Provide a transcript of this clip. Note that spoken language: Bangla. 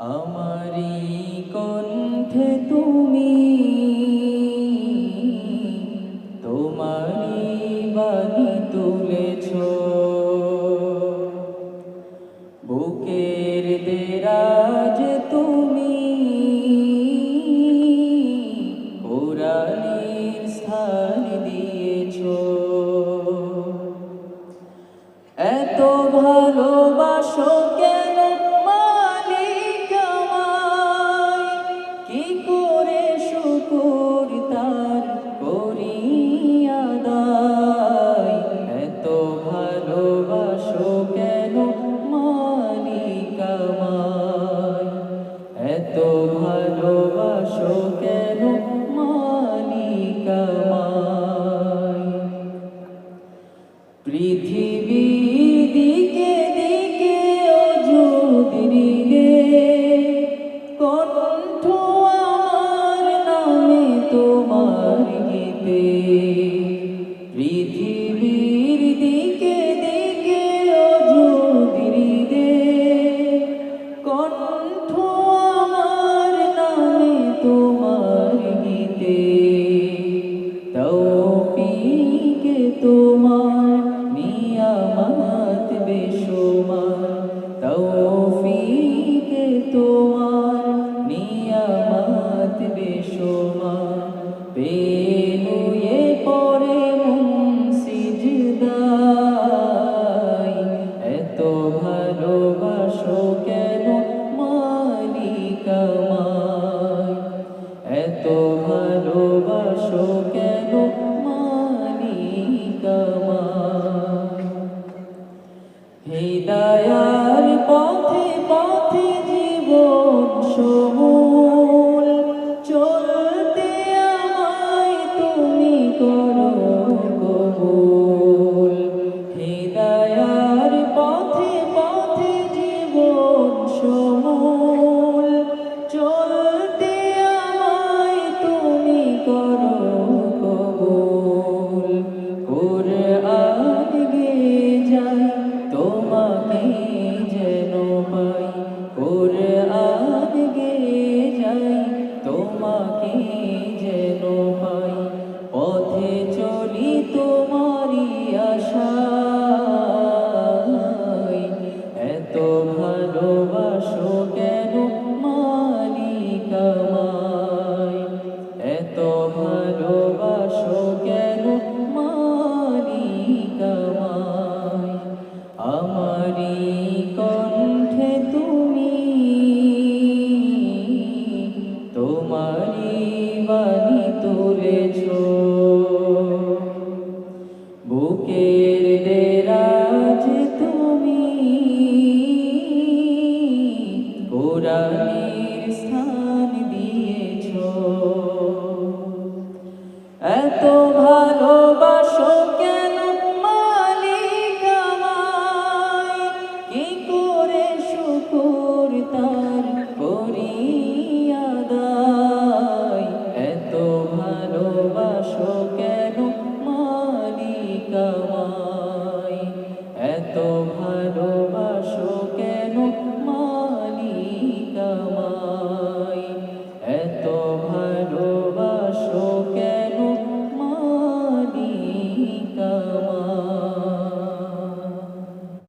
আমারি কণ্ঠে তুমি তোমারি বাণী তুলেছ, বুকের দেরাজ তুমি কোরআনের স্থান দিয়েছ। এত ভালোবাসো কেন মালিক আমায়, কি করে শুকর তার করি আদায়। এত ভালোবাসো কেন মালিক আমায়, এত ভালোবাসো কেন মালিক আমায়। পৃথিবী দিকে দিকে অযুদিনে কণ্ঠ আমার নামে তোমার গীতে। পৃথিবীর দিকে দিকে অযুদিনে কণ্ঠ আমার নামে তোমার গীতে। তৌফিকে তোমার নিয়ামত বেশুমার, তৌফিকে তোমার